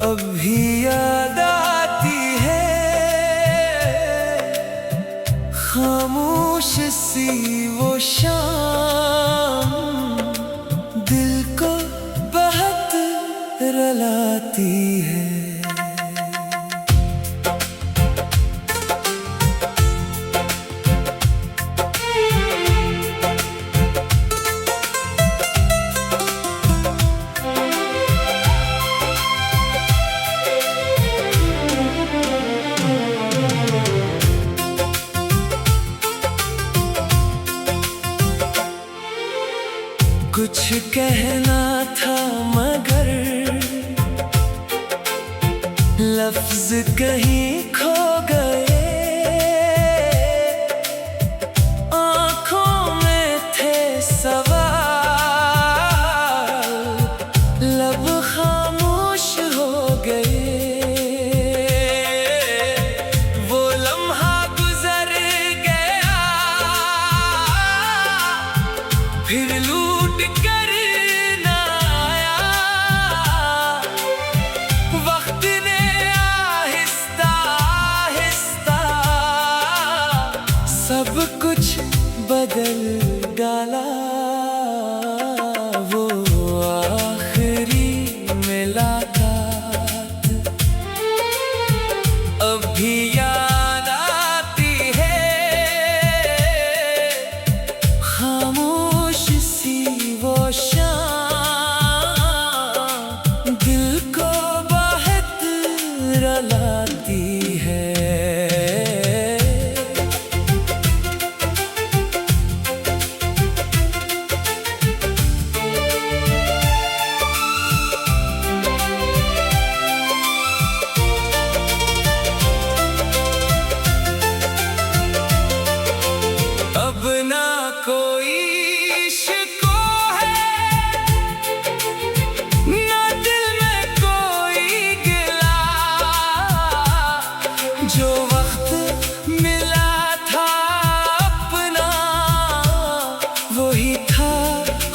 अभी याद आती है खामोश सी वो शाम, दिल को बहुत रुलाती है। कुछ कहना था मगर लफ्ज कहीं खो गए, आँखों में थे सवाल, लब खामोश हो गए। वो लम्हा गुजर गया, फिर लूट कर ना आया। वक्त ने आहिस्ता आहिस्ता सब कुछ बदल डाला। वो आखिरी मुलाकात अभी याद आती है, खामोश सी वो शाम, दिल को बहुत रुलाती है। अब ना कोई इश्क़ो है, ना दिल में कोई गिला। जो वक्त मिला था अपना, वही था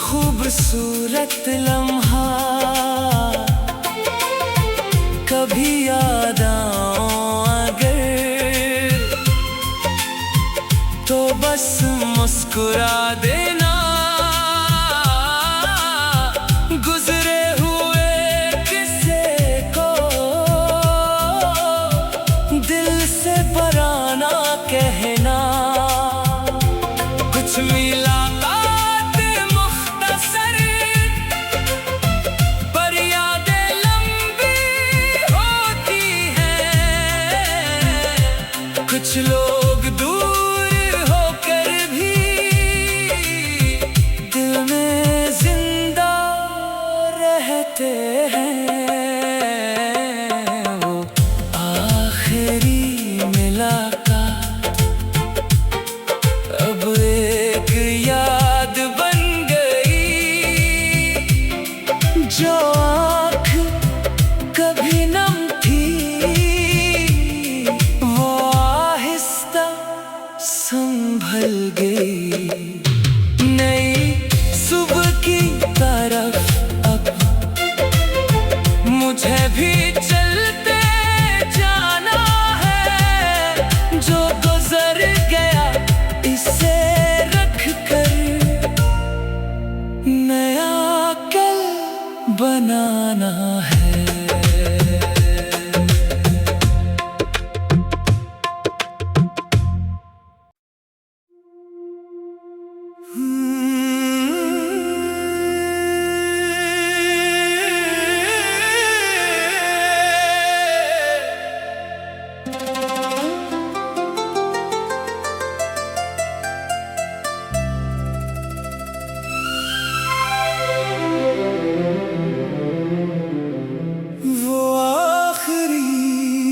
खूबसूरत लम्हा। कभी याद आऊं अगर तो बस मुस्कुरा देना। गुजरे हुए किस्से को दिल से बराना कहना। कुछ मुलाकात मुख्तसर पर यादें लंबी होती हैं। कुछ लोग दूर होकर भी दिल में जिंदा रहते हैं। वो आखिरी मुलाकात अब एक याद बन गई, जो आँख कभी नम थी, वो आहिस्ता संभल गई। नई सुबह की तरफ अब मुझे भी चलते जाना है। जो गुजर गया इसे रख कर नया कल बनाना है। वो आखिरी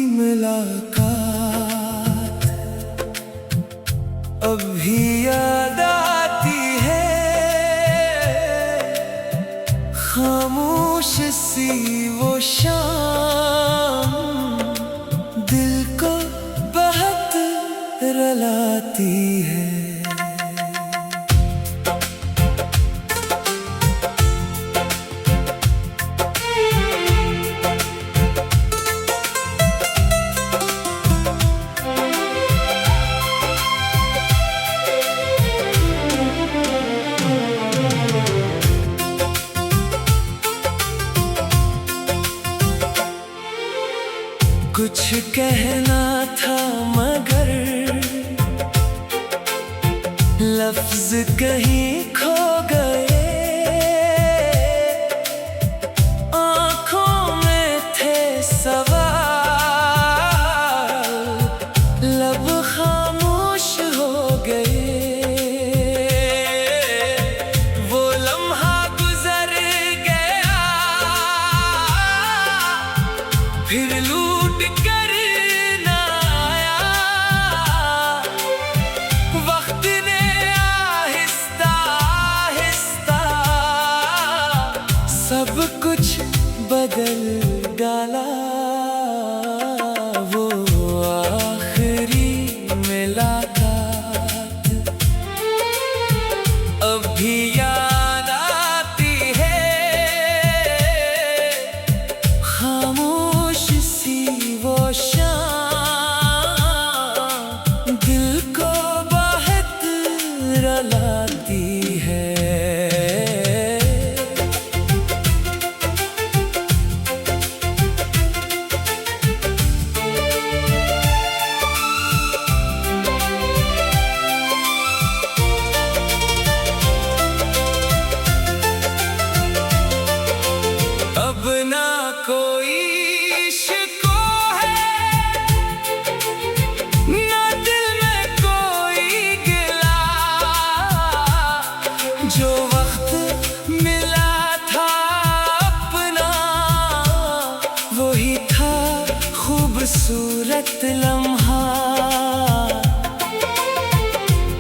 मुलाकात अभी याद आती है, खामोश सी वो शाम, दिल को बहुत रुलाती है। कुछ कहना था मगर लफ्ज कहीं खो गए। आँखों में थे सवाल, लब खामोश हो गए। वो लम्हा गुजर गया, फिर लूट कर ना आया। वक्त ने आहिस्ता आहिस्ता सब कुछ बदल डाला। वो आखिरी मुलाकात अब भी याद आती है। खामोश सी वो शाम दिल को बहुत रुलाती है। अब ना कोई शिको है, ना दिल में कोई गिला। जो वक्त मिला था अपना, वही था खूबसूरत लम्हा।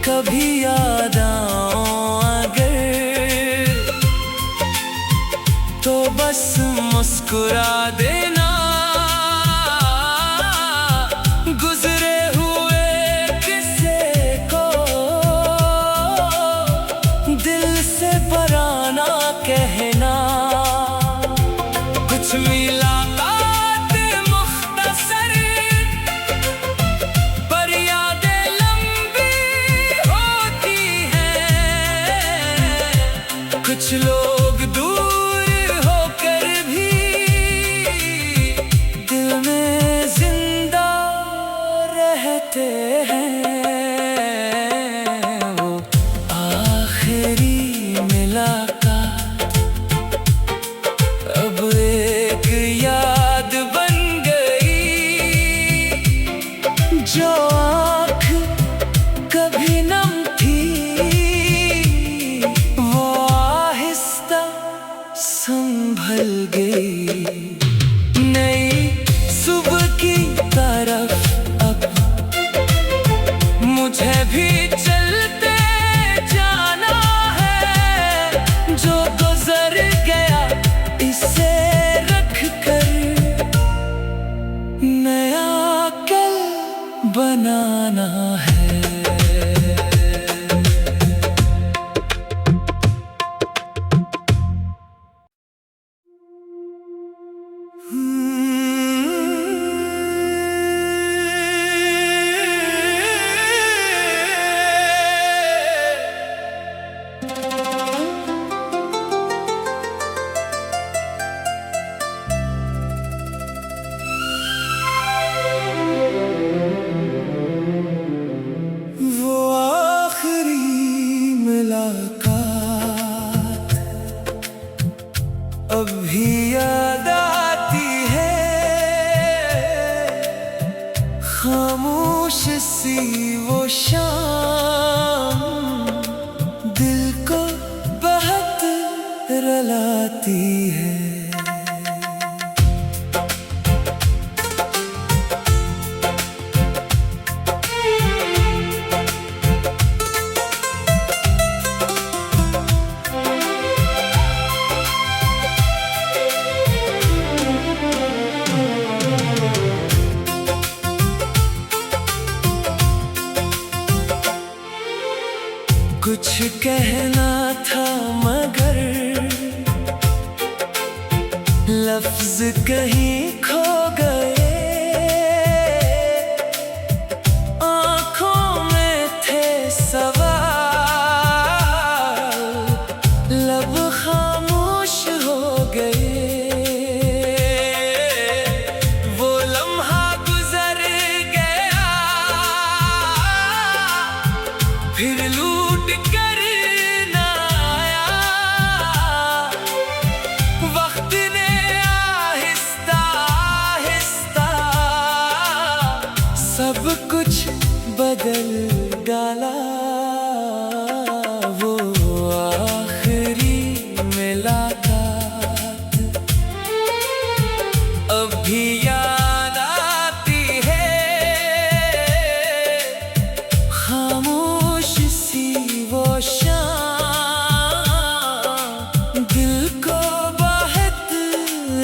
कभी याद आऊं अगर तो बस मुस्कुरा देना। गुजरे हुए किस्से को दिल से पराना कहना। कुछ मुलाकात मुख्तसर पर यादें लंबी होती हैं। कुछ लोग दूर होकर भी दिल में जिंदा रहते हैं। वो आखिरी मुलाकात अब एक याद बन गई। जो आँख कभी नम थी, वो आहिस्ता संभल गई। नई सुबह की तरफ अब मुझे भी चलते जाना है। जो गुजर गया इसे रख कर नया कल बनाना है। वो आखिरी मुलाकात अब भी याद आती है। खामोश सी वो शाम दिल को बहुत रुलाती है। कुछ कहना था मगर लफ्ज कहीं खो गए। आँखों में थे सवाल, लब खामोश हो गए। वो लम्हा सब कुछ बदल डाला वो आखिरी मुलाकात अब भी याद आती है खामोश सी वो शाम दिल को बहुत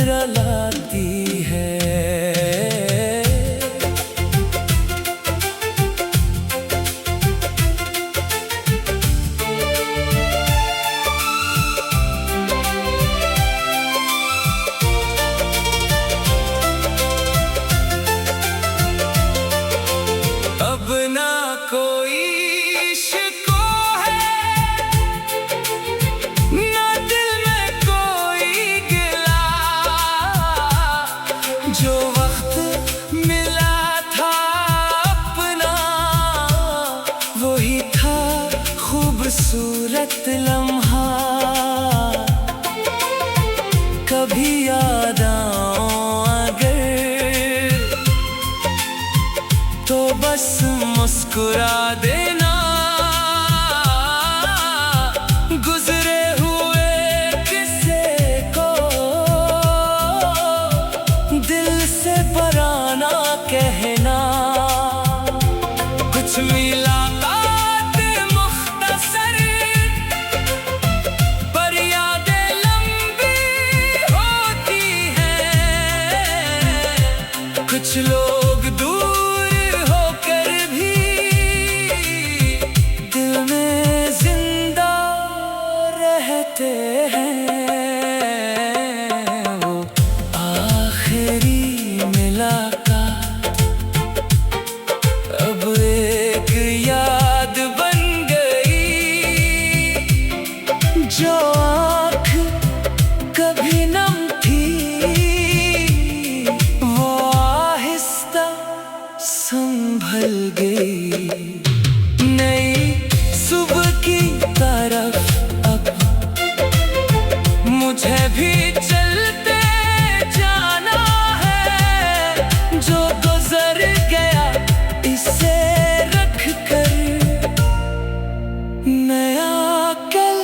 रुलाती है। अब ना कोई शिको है ना दिल में कोई गिला जो वक्त मिला था अपना वही था खूबसूरत लम्हा कभी याद आऊं अगर तो बस मुस्कुरा देना गुजरे हुए किस्से को दिल से पराना कहना कुछ मुलाकात मुख्तसर पर यादें लंबी होती हैं कुछ लोग दूर होकर भी दिल में जिंदा रहते हैं वो आखिरी मुलाकात अब एक याद बन गई जो आँख कभी नम थी वो आहिस्ता संभल गई नई सुबह की तरफ अब मुझे भी चलते जाना है जो गुजर गया इसे रख कर नया कल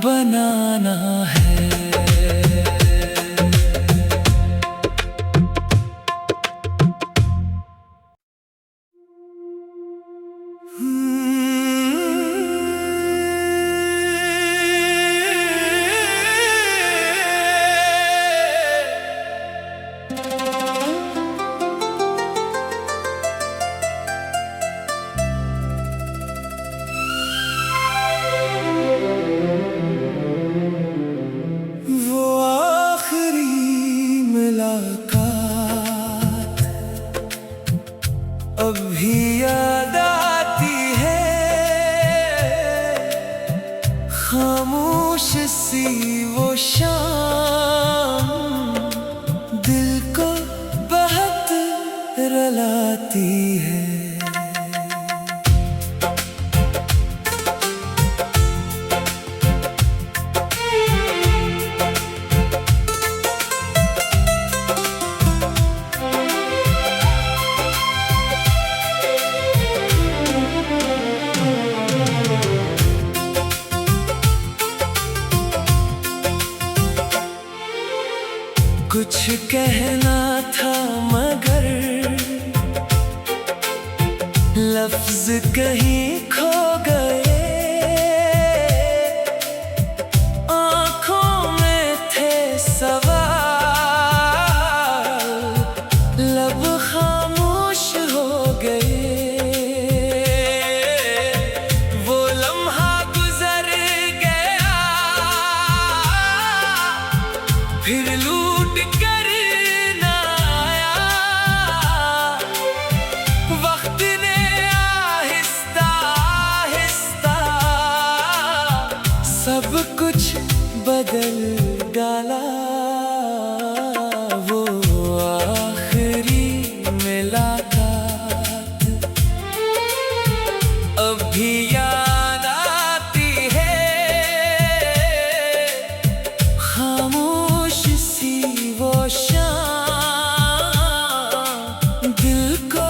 बनाना है। वो आखिरी मुलाकात अब भी याद आती है खामोश सी वो शाम दिल को बहुत रुलाती है। कुछ कहना था मगर लफ्ज कहीं खो गए आँखों में थे सवाल लब खामोश हो गए वो लम्हा गुजर गया फिर लूट कर ना आया वक्त ने आहिस्ता आहिस्ता सब कुछ बदल डाला वो आखिरी मुलाकात अब भी याद आती है खामोश सी वो शाम दिल को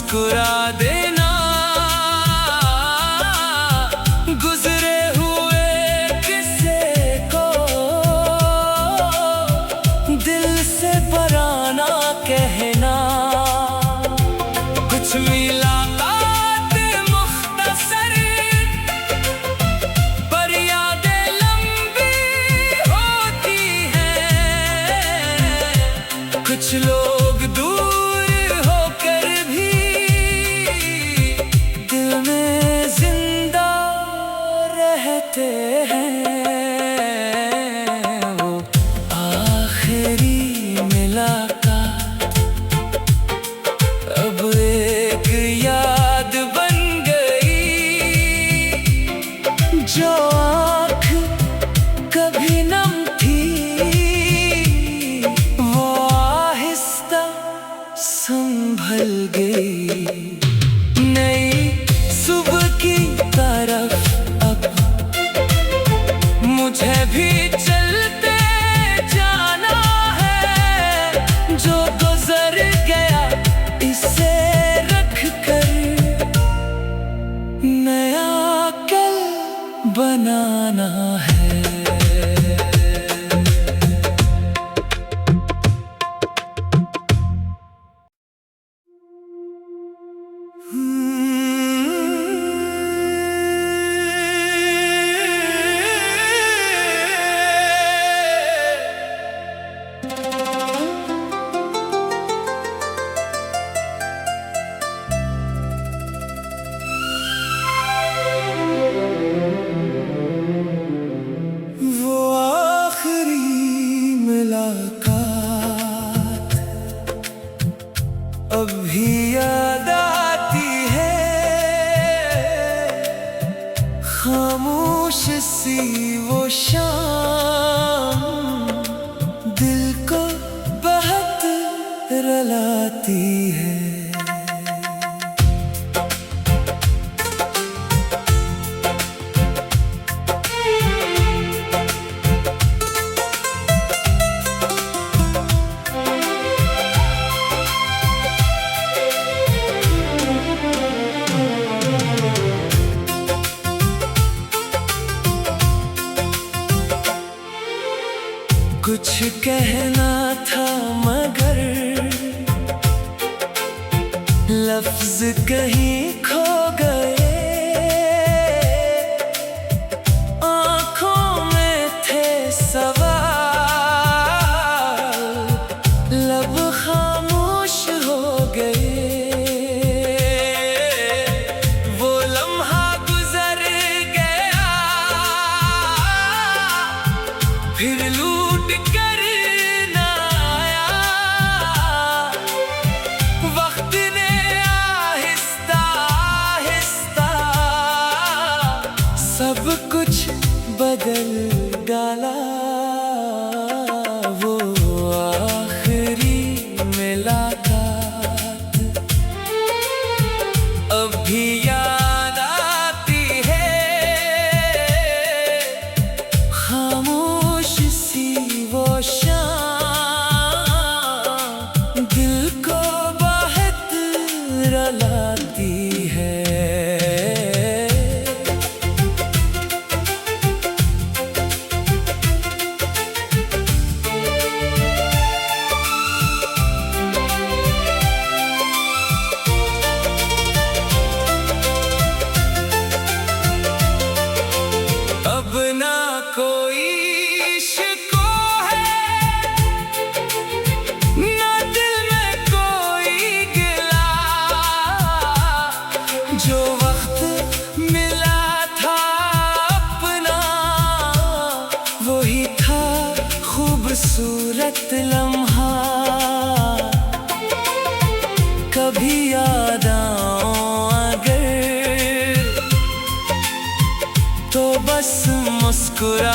मुस्कुरा देना। गुजरे हुए किस्से को दिल से पराना कहना। कुछ मुलाकात मुख्तसर पर यादें लंबी होती हैं। कुछ लोग दूर होकर भी दिल में जिंदा रहते हैं। वो आखिरी मुलाकात अब एक याद बन गई। जो आँख कभी नम थी वो आहिस्ता संभल गई। नई सुबह की तरफ अब मुझे भी चलते जाना है। जो गुजर गया इसे रख कर नया कल बनाना है। वो आखिरी मुलाकात अब भी याद आती है। खामोश सी वो शाम दिल को बहुत रुलाती है। कुछ कहना था मगर लफ्ज कहीं खो गए। आँखों में थे सवाल लब खामोश हो गए। वो लम्हा गुजर गया फिर लूट कर ना आया। वक्त ने आहिस्ता आहिस्ता सब कुछ बदल डाला। वो आखिरी मुलाकात अब भी याद आती है। खामोश सी वो शाम दिल को बहुत रुलाती है। अब ना कोई इश्क़ है ना दिल में कोई गिला। जो वक्त मिला था अपना वही था खूबसूरत लम्हा। कभी याद आऊं अगर तो बस मुस्कुरा